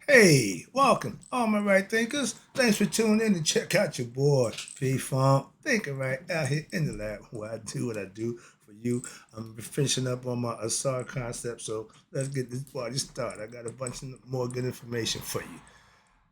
Hey, welcome, all my right thinkers. Thanks for tuning in to check out your boy, P Funk. Thinking right out here in the lab where I do what I do for you. I'm finishing up on my Asar concept, so let's get this party started. I got a bunch of more good information for you.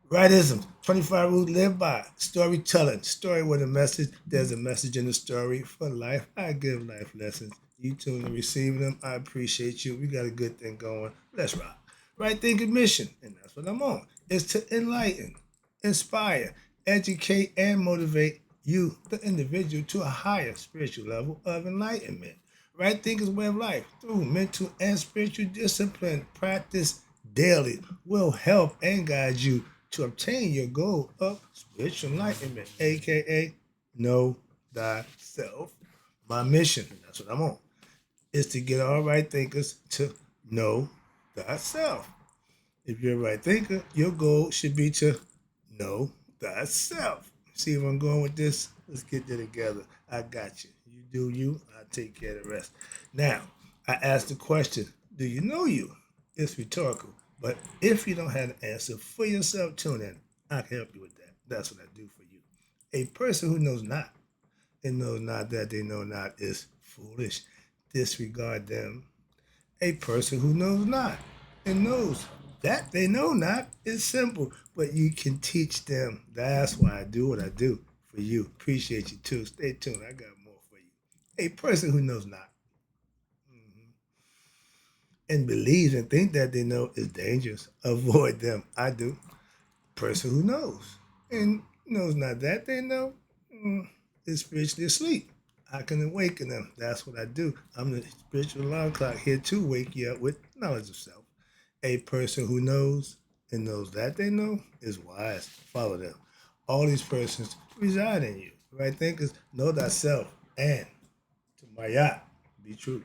Rightism, 25 rules live by. Storytelling, story with a message. There's a message in the story for life. I give life lessons. You tune and receiving them. I appreciate you. We got a good thing going. Let's rock. Right thinking mission, and that's what I'm on, is to enlighten, inspire, educate, and motivate you, the individual, to a higher spiritual level of enlightenment. Right thinking's way of life through mental and spiritual discipline practice daily will help and guide you to obtain your goal of spiritual enlightenment, aka know thyself. My mission, and that's what I'm on, is to get all right thinkers to know thyself. If you're a right thinker, your goal should be to know thyself. See where I'm going with this? Let's get there together. I got you. You do you, I'll take care of the rest. Now, I asked the question, do you know you? It's rhetorical. But if you don't have an answer for yourself, tune in. I can help you with that. That's what I do for you. A person who knows not and knows not that they know not is foolish. Disregard them. A person who knows not and knows that they know not is simple, but you can teach them. That's why I do what I do for you. Appreciate you too. Stay tuned. I got more for you. A person who knows not and believes and think that they know is dangerous. Avoid them. I do. Person who knows and knows not that they know is spiritually asleep. I can awaken them. That's what I do. I'm the spiritual alarm clock here to wake you up with knowledge of self. A person who knows and knows that they know is wise. Follow them. All these persons reside in you. Right thinkers know thyself and to my yacht, be true.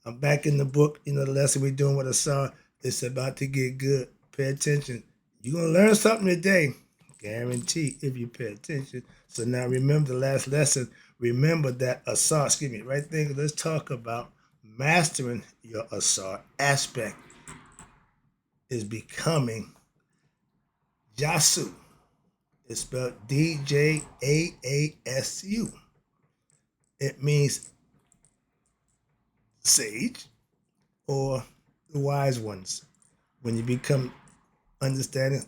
I'm back in the book. The lesson we're doing with Asar. It's about to get good. Pay attention. You're going to learn something today. Guarantee if you pay attention. So now remember the last lesson. Remember that Asar, right there. Let's talk about mastering your Asar aspect is becoming Djaasu. It's spelled Djaasu. It means sage or the wise ones. When you become understanding,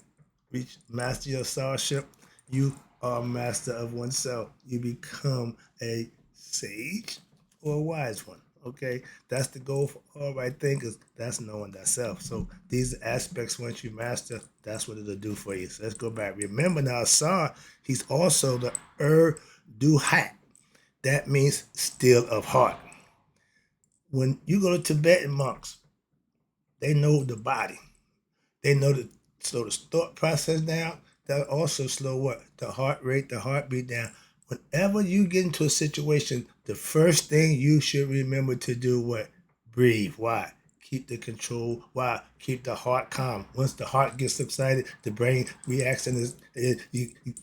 reach master your soulship, you are master of oneself. You become a sage or a wise one. Okay, that's the goal for all right thinkers. That's knowing thyself. So these aspects, once you master, that's what it'll do for you. So let's go back. Remember now, Asar, he's also the do hat. That means still of heart. When you go to Tibetan monks, they know the body. They know to slow the thought process down. That also slow what? The heart rate, the heartbeat down. Whenever you get into a situation, the first thing you should remember to do what? Breathe. Why? Keep the control. Why? Keep the heart calm. Once the heart gets excited, the brain reacts, and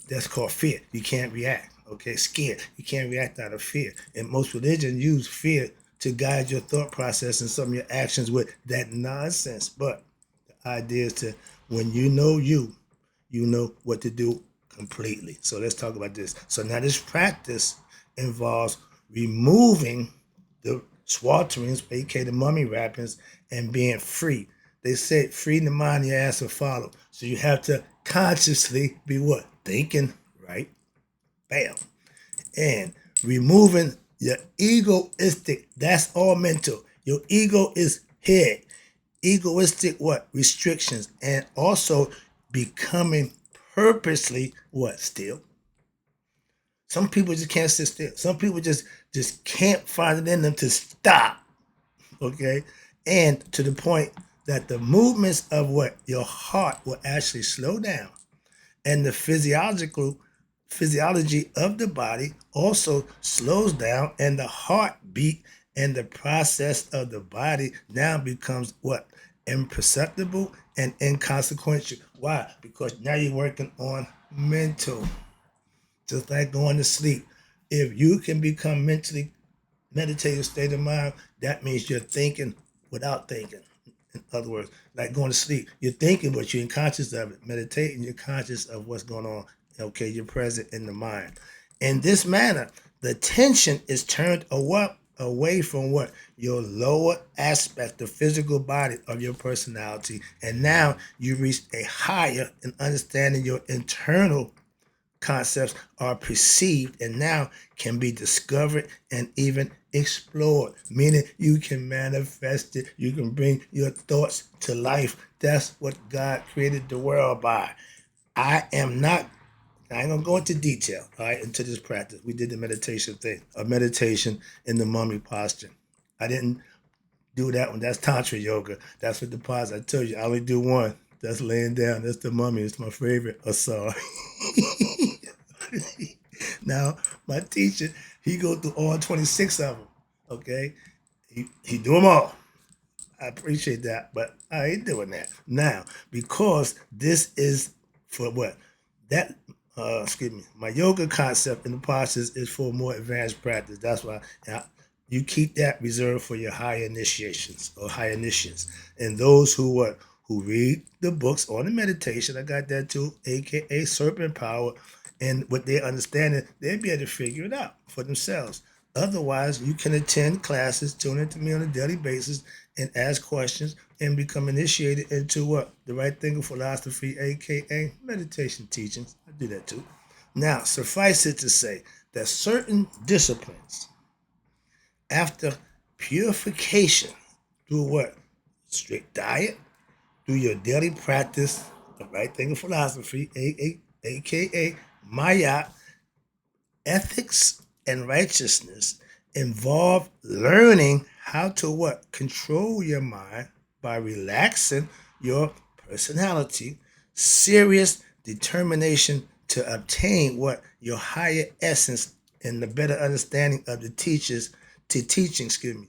that's called fear. You can't react. Okay, scared. You can't react out of fear. And most religions use fear to guide your thought process and some of your actions with that nonsense. But idea is to when you know what to do completely. So let's talk about this. So now this practice involves removing the swatterings, aka the mummy wrappings, and being free. They said free the mind, your ass will follow. So you have to consciously be what? Thinking, right? Bam. And removing your egoistic, that's all mental. Your ego is head. Egoistic what? Restrictions. And also becoming purposely what? Still. Some people just can't sit still. Some people just can't find it in them to stop. Okay? And to the point that the movements of what? Your heart will actually slow down. And the physiology of the body also slows down, and the heartbeat and the process of the body now becomes what? Imperceptible and inconsequential. Why? Because now you're working on mental, just like going to sleep. If you can become mentally meditative state of mind, that means you're thinking without thinking. In other words, like going to sleep, you're thinking, but you're unconscious of it. Meditating, you're conscious of what's going on. Okay, you're present in the mind. In this manner, the attention is turned away from what? Your lower aspect, the physical body of your personality. And now you reach a higher in understanding your internal concepts are perceived and now can be discovered and even explored, meaning you can manifest it, you can bring your thoughts to life. That's what God created the world by. I am not, I ain't gonna go into detail, all right, into this practice. We did the meditation thing, a meditation in the mummy posture. I didn't do that one. That's Tantra yoga. That's what the pause. I told you, I only do one. That's laying down. That's the mummy. It's my favorite. Asar. Now, my teacher, he go through all 26 of them. Okay, he do them all. I appreciate that, but I ain't doing that now because this is for what that. Excuse me. My yoga concept in the postures is for more advanced practice. That's why you keep that reserved for your high initiations or high initiates and those who what who read the books on the meditation. I got that too, aka Serpent Power, and what they understand it, they'll be able to figure it out for themselves. Otherwise, you can attend classes, tune into me on a daily basis, and ask questions and become initiated into what? The right thinking philosophy, aka meditation teachings. I do that too. Now, suffice it to say that certain disciplines, after purification through what? Strict diet, through your daily practice of right thinking philosophy, aka Maya, ethics and righteousness involve learning how to what? Control your mind by relaxing your personality, serious determination to obtain what? Your higher essence and the better understanding of the teaching, excuse me.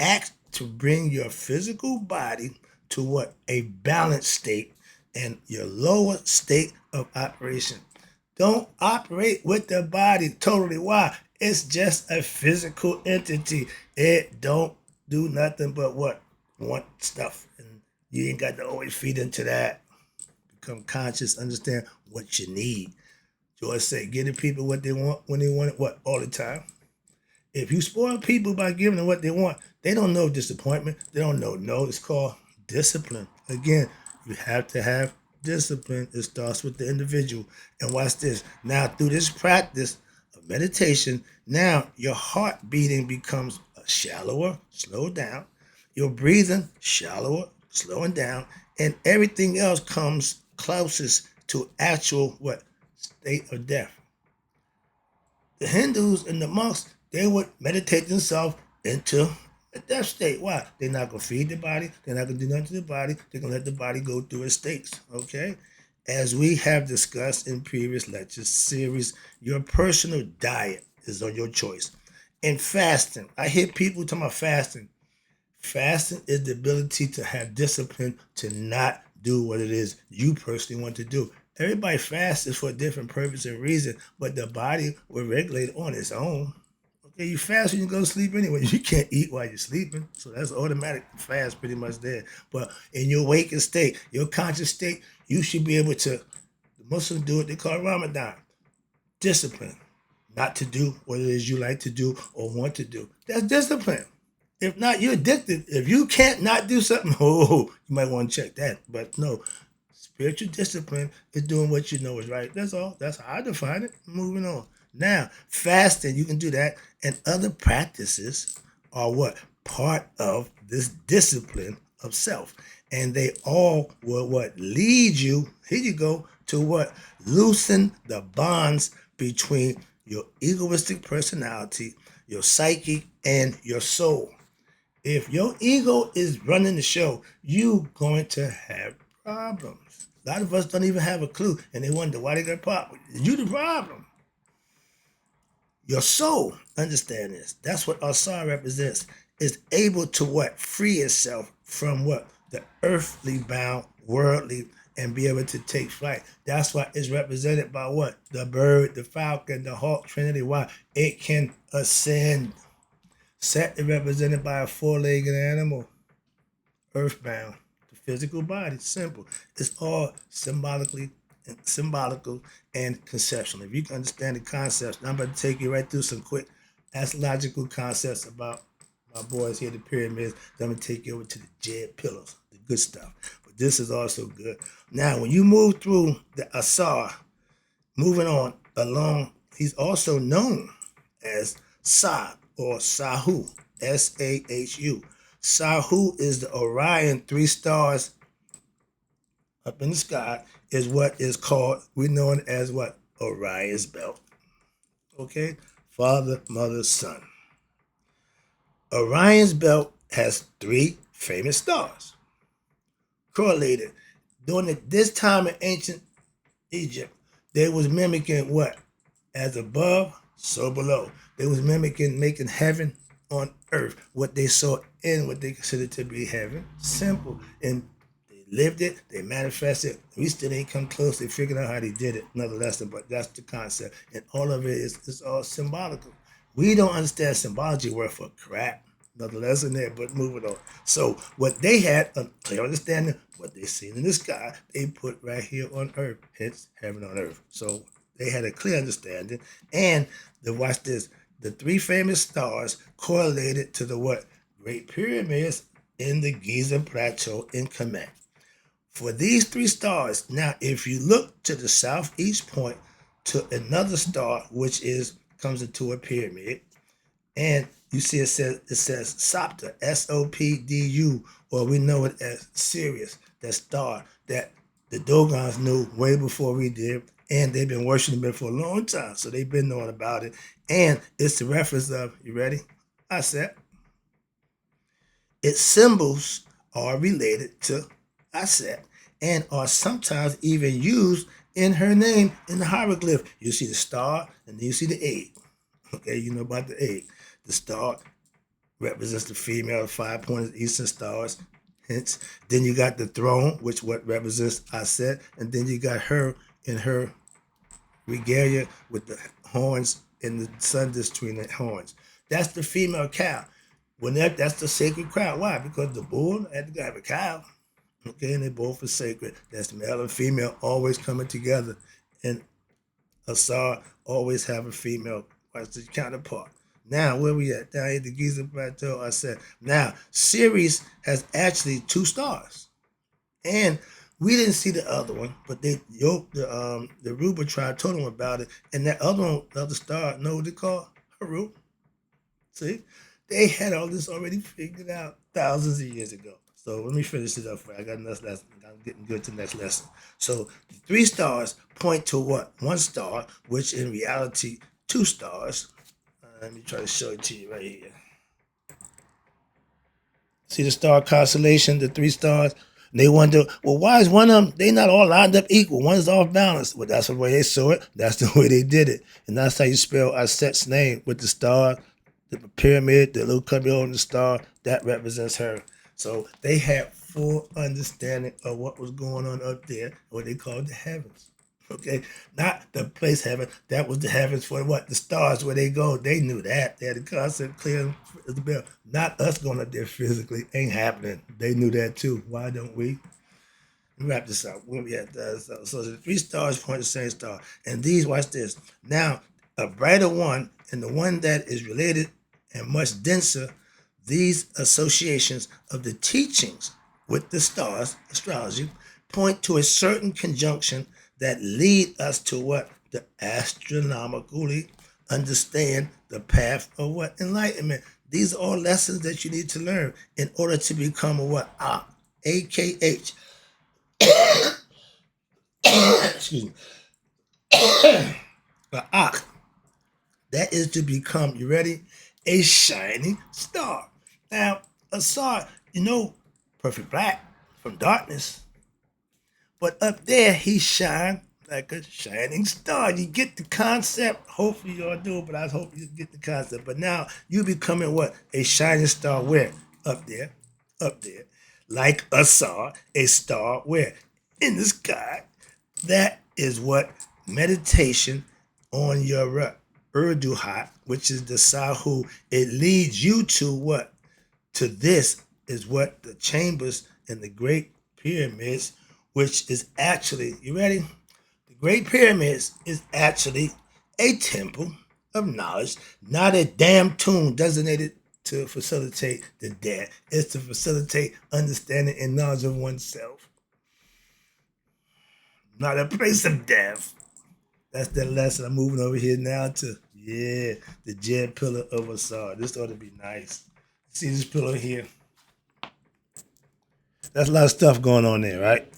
Act to bring your physical body to what? A balanced state and your lower state of operation. Don't operate with the body totally. Why? It's just a physical entity. It don't do nothing but what? Want stuff. And you ain't got to always feed into that. Become conscious, understand what you need. George said, give the people what they want when they want it, what? All the time. If you spoil people by giving them what they want, they don't know disappointment. They don't know no. It's called discipline. Again, you have to have discipline. It starts with the individual. And watch this. Now, through this practice of meditation, now your heart beating becomes shallower, slow down. Your breathing, shallower, slowing down. And everything else comes closest to actual what? State of death. The Hindus and the monks, they would meditate themselves into a death state. Why? They're not going to feed the body. They're not going to do nothing to the body. They're going to let the body go through its states. Okay? As we have discussed in previous lectures series, your personal diet is on your choice. And fasting. I hear people talking about fasting. Fasting is the ability to have discipline to not do what it is you personally want to do. Everybody fasts for a different purpose and reason, but the body will regulate on its own. Okay, you fast when you go to sleep anyway. You can't eat while you're sleeping, so that's automatic fast pretty much there. But in your waking state, your conscious state, you should be able to, the Muslims do what they call Ramadan, discipline, not to do what it is you like to do or want to do. That's discipline. If not, you're addicted. If you can't not do something, oh, you might want to check that. But no, spiritual discipline is doing what you know is right. That's all. That's how I define it. Moving on. Now, fasting, you can do that. And other practices are what? Part of this discipline of self. And they all will what? Lead you, here you go, to what? Loosen the bonds between your egoistic personality, your psyche, and your soul. If your ego is running the show, you going to have problems. A lot of us don't even have a clue, and they wonder why they got problems. You the problem. Your soul, understand this. That's what Asar represents. Is able to what? Free itself from what? The earthly bound, worldly, and be able to take flight. That's why it's represented by what? The bird, the falcon, the hawk, trinity. Why? It can ascend. Set is represented by a four-legged animal, earthbound. physical body. Simple. It's all symbolical and conceptual. If you can understand the concepts, I'm about to take you right through some quick astrological concepts about my boys here, the pyramids. Then I'm gonna take you over to the jet pillars, the good stuff. But this is also good. Now, when you move through the Asar, moving on along, he's also known as Sa or Sahu, Sahu. Sahu is the Orion 3 stars up in the sky, is what is called, we know it as what? Orion's belt. Okay? Father, mother, son. Orion's belt has 3 famous stars correlated. During this time in ancient Egypt, they was mimicking what? As above, so below. They was mimicking, making heaven on earth, what they saw in what they considered to be heaven. Simple. And they lived it, they manifested it. We still ain't come close. They figured out how they did it. Another lesson, but that's the concept. And all of it is all symbolical. We don't understand symbology worth a crap. Another lesson there, but moving on. So what they had a clear understanding, what they seen in the sky, they put right here on earth, hence heaven on earth. So they had a clear understanding. And watch this, the 3 famous stars correlated to the what? Great Pyramids in the Giza Plateau in Kemet. For these 3 stars, now if you look to the southeast point to another star, which comes into a pyramid, and you see it says Sopter, Sopdu, or we know it as Sirius, that star that the Dogons knew way before we did, and they've been worshiping it for a long time, so they've been knowing about it. And it's the reference of, you ready? I said, its symbols are related to Aset and are sometimes even used in her name in the hieroglyph. You see the star, and then you see the egg. Okay, you know about the egg. The star represents the female 5-pointed eastern stars. Hence, then you got the throne, which what represents Aset, and then you got her in her regalia with the horns and the sun just between the horns. That's the female cow. That's the sacred cow. Why? Because the bull had to have a cow. Okay, and they both are sacred. That's male and female always coming together. And Asar always have a female as the counterpart. Now, where we at? Down here, the Giza Plateau, I said. Now, Ceres has actually 2 stars. And we didn't see the other one, but they yoked the Ruba tribe, told them about it. And that other one, the other star, know what they call? Haru. See? They had all this already figured out thousands of years ago. So let me finish it up for you. I got another lesson. I'm getting good to the next lesson. So the 3 stars point to what? 1 star, which in reality, 2 stars. Let me try to show it to you right here. See the star constellation, the 3 stars? And they wonder, well, why is one of them, they not all lined up equal? One is off balance. Well, that's the way they saw it. That's the way they did it. And that's how you spell Aset's name with the star, the pyramid, the little cubby on the star. That represents her. So they had full understanding of what was going on up there, what they called the heavens. Okay, not the place heaven. That was the heavens for what? The stars where they go. They knew that. They had the concept clear as the bell. Not us going up there physically. Ain't happening. They knew that too. Why don't we? Let me wrap this up. Where we at? So the 3 stars point to the same star. And these, watch this. Now, a brighter one and the one that is related and much denser, these associations of the teachings with the stars, astrology, point to a certain conjunction that lead us to what? The astronomically understand the path of what? Enlightenment. These are all lessons that you need to learn in order to become a what? AKH. Excuse me. Ak. That is to become, you ready? A shining star. Now, Asar, perfect black from darkness. But up there, he shined like a shining star. You get the concept? Hopefully you all do, but I hope you get the concept. But now you becoming what? A shining star where? Up there. Up there. Like Asar, a star where? In the sky. That is what meditation on your Urduhat, which is the Sahu, it leads you to what? To this is what the chambers and the great Pyramids, which is actually, you ready? The Great Pyramids is actually a temple of knowledge, not a damn tomb designated to facilitate the dead. It's to facilitate understanding and knowledge of oneself, not a place of death. That's the lesson. I'm moving over here now to, yeah, the Jet Pillar of Asar. This ought to be nice. See this pillar here? That's a lot of stuff going on there, right?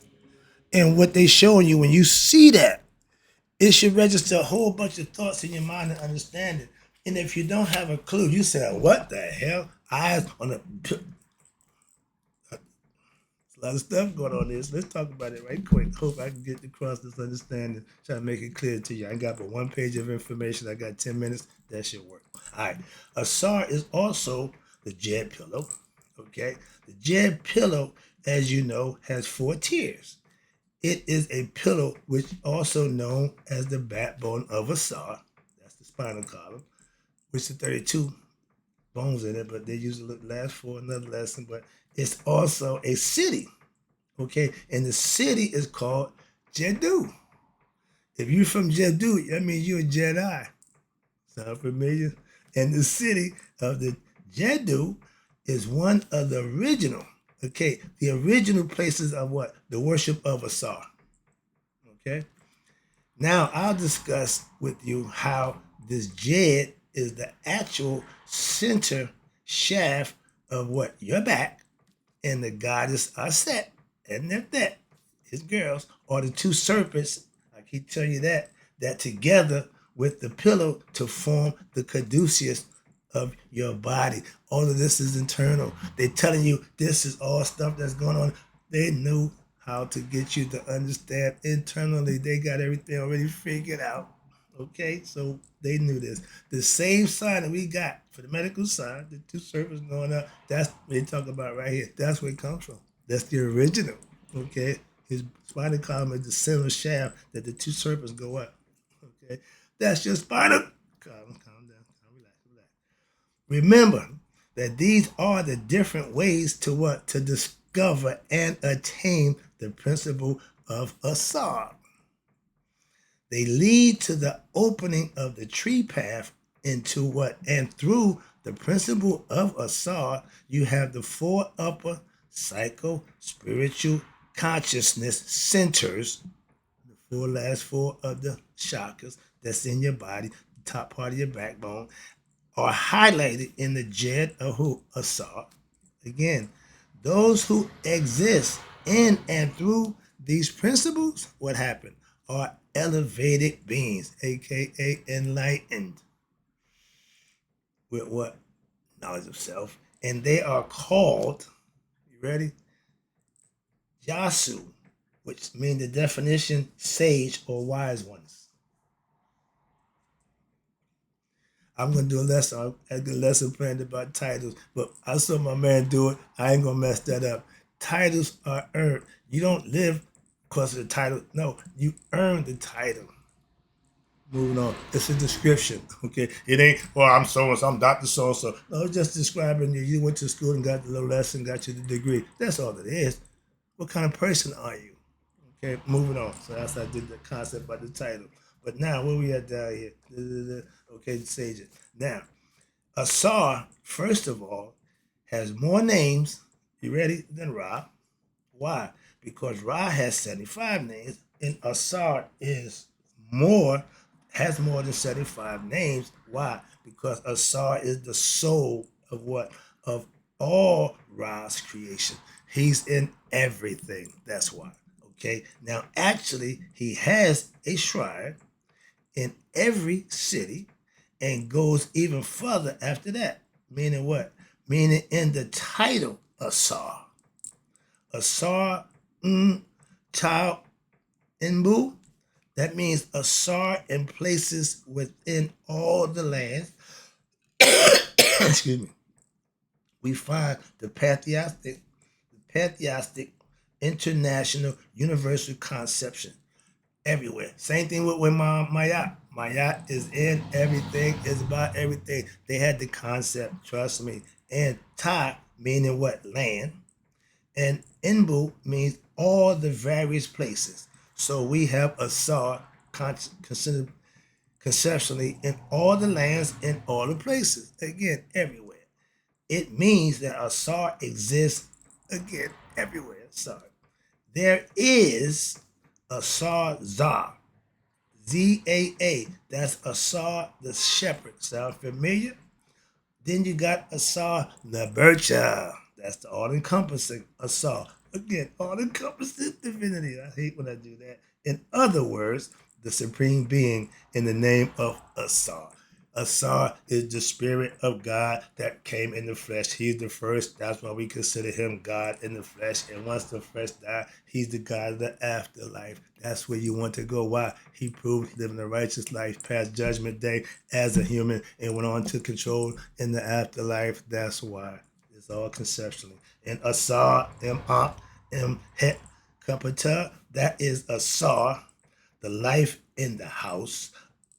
And what they showing you when you see that, it should register a whole bunch of thoughts in your mind and understanding. And if you don't have a clue, you say, "What the hell?" Eyes on the. A lot of stuff going on there. So let's talk about it right quick. Hope I can get across this understanding. Try to make it clear to you. I ain't got but one page of information. I got 10 minutes. That should work. All right. Asar is also the Jet Pillow. Okay. The Jet Pillow, as you know, has 4 tiers. It is a pillow which also known as the backbone of Asar. That's the spinal column, which is 32 bones in it, but they usually last for another lesson. But it's also a city, okay? And the city is called Jeddu. If you're from Jeddu, that means you're a Jedi. Sound familiar? And the city of the Jeddu is one of the original, okay, the original places of what? The worship of Asar. Okay? Now I'll discuss with you how this Jed is the actual center shaft of what? Your back, and the goddess Aset and Neftet, his girls, are the 2 serpents. I keep telling you that together with the pillow to form the caduceus of your body. All of this is internal. They're telling you this is all stuff that's going on. They knew how to get you to understand internally. They got everything already figured out. Okay, so they knew this. The same sign that we got for the medical side, the 2 serpents going up, that's what they talk about right here. That's where it comes from. That's the original. Okay, his spinal column is the center shaft that the 2 serpents go up. Okay, that's your spinal column. Calm down. Relax. Remember that these are the different ways to what? To discover and attain the principle of Asar. They lead to the opening of the tree path into what? And through the principle of Asar, you have the 4 upper psycho spiritual consciousness centers, the last 4 of the chakras that's in your body, the top part of your backbone, are highlighted in the Jed of who? Asar. Again, those who exist in and through these principles, what happened? Are elevated beings, aka enlightened, with what? Knowledge of self. And they are called, you ready? Djaasu, which means the definition sage or wise ones. I'm gonna do a lesson. I had a lesson planned about titles, but I saw my man do it. I ain't gonna mess that up. Titles are earned. You don't live because of the title. No, you earn the title. Moving on. It's a description. Okay. It ain't, well, I'm so and so, I'm Dr. So and so. No, it's just describing you. You went to school and got the little lesson, got you the degree. That's all it is. What kind of person are you? Okay, moving on. So that's how I did the concept by the title. But now, where we at down here? Okay, sage it. Now, Asar, first of all, has more names, you ready, than Ra. Why? Because Ra has 75 names, and Asar has more than 75 names. Why? Because Asar is the soul of what? Of all Ra's creation. He's in everything. That's why. Okay. Now, actually, he has a shrine in every city and goes even further after that. Meaning what? Meaning in the title Asar. Asar Child Inbu. That means Asar in places within all the lands. Excuse me. We find the pantheistic international universal conception everywhere. Same thing with Mayat. Mayat is in everything, is about everything. They had the concept, trust me. And Ta, meaning what? Land. And Inbu means all the various places. So we have Asar considered conceptually in all the lands, in all the places. Again, everywhere. It means that Asar exists again everywhere. Sorry. There is Asar Zah. ZAA. That's Asar the shepherd. Sound familiar? Then you got Asar Nabercha. That's the all-encompassing Asar. Again, all-encompassing divinity. I hate when I do that. In other words, the supreme being in the name of Asar. Asar is the spirit of God that came in the flesh. He's the first. That's why we consider him God in the flesh. And once the flesh died, he's the God of the afterlife. That's where you want to go. Why? He proved living a righteous life past judgment day as a human and went on to control in the afterlife. That's why. It's all conceptually. And Asar, M-Ak, M-Het, Kapata, that is Asar, the life in the house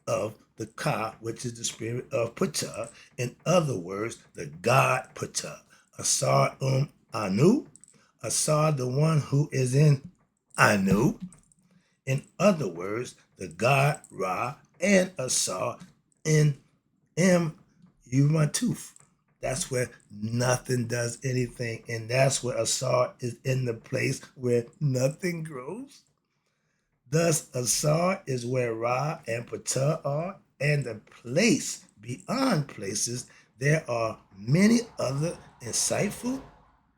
of the Ka, which is the spirit of Ptah. In other words, the God Ptah. Asar Anu. Asar, the one who is in Anu. In other words, the God Ra and Asar in Umatuf. That's where nothing does anything. And that's where Asar is in the place where nothing grows. Thus, Asar is where Ra and Ptah are, and the place beyond places. There are many other insightful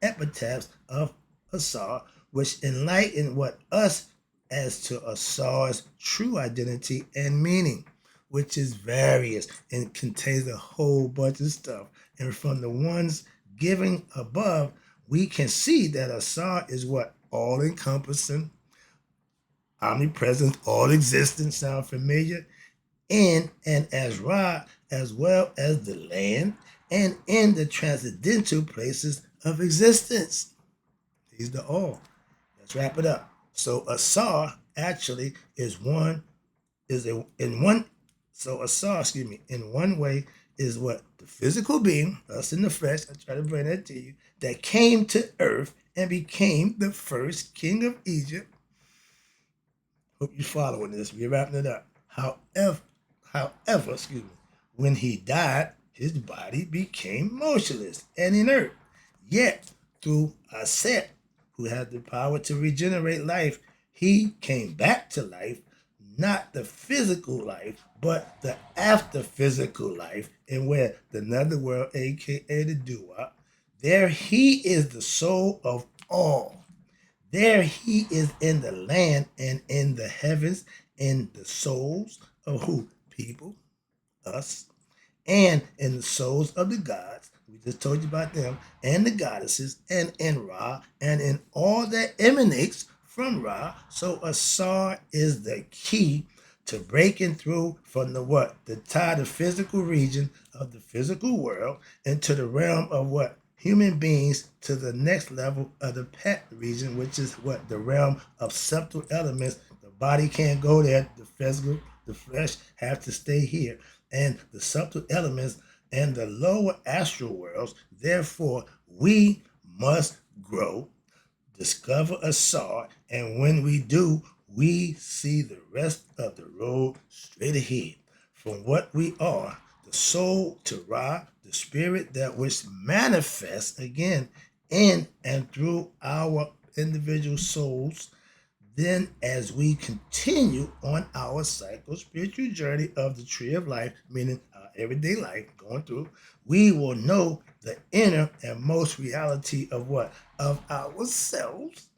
epitaphs of Asar, which enlighten what us as to Asar's true identity and meaning, which is various and contains a whole bunch of stuff. And from the ones given above, we can see that Asar is what? All-encompassing, omnipresent, all existent. Sound familiar? And as Ra, as well as the land and in the transcendental places of existence. He's the all. Let's wrap it up. So Asar actually is one, is a in one, so Asar, in one way is what? The physical being, us in the flesh, I try to bring that to you, that came to earth and became the first king of Egypt. Hope you're following this. We're wrapping it up. However, when he died, his body became motionless and inert. Yet, through Aset, who had the power to regenerate life, he came back to life, not the physical life, but the after physical life, and where the netherworld, aka the Dua, there he is the soul of all. There he is in the land and in the heavens, in the souls of who? People, us, and in the souls of the gods. We just told you about them, and the goddesses, and in Ra, and in all that emanates from Ra. So Asar is the key to breaking through from the what? The tie, the physical region of the physical world, into the realm of what? Human beings, to the next level of the pet region, which is what? The realm of subtle elements. The body can't go there. The physical, the flesh have to stay here. And the subtle elements and the lower astral worlds. Therefore, we must grow, discover Asar, and when we do, we see the rest of the road straight ahead. From what we are, the soul to Ra, the spirit that which manifests again in and through our individual souls. Then, as we continue on our psycho-spiritual journey of the tree of life, meaning our everyday life going through, we will know the inner and most reality of what? Of ourselves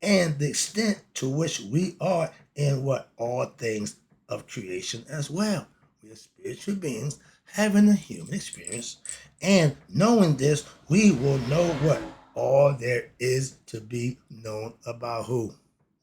and the extent to which we are in what? All things of creation as well. We are spiritual beings having a human experience. And knowing this, we will know what? All there is to be known about who?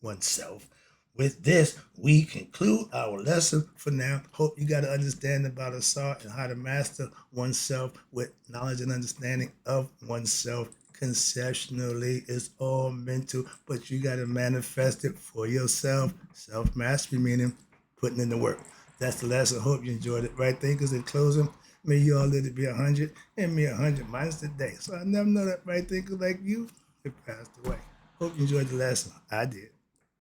Oneself. With this, we conclude our lesson for now. Hope you got an understanding about Asar and how to master oneself with knowledge and understanding of oneself. Conceptually, it's all mental, but you got to manifest it for yourself. Self-mastery, meaning putting in the work. That's the lesson. Hope you enjoyed it. Right, thinkers, in closing, may you all live to be 100 and me 100 minus the day. So I never know that, right, thinkers like you. It passed away. Hope you enjoyed the lesson. I did.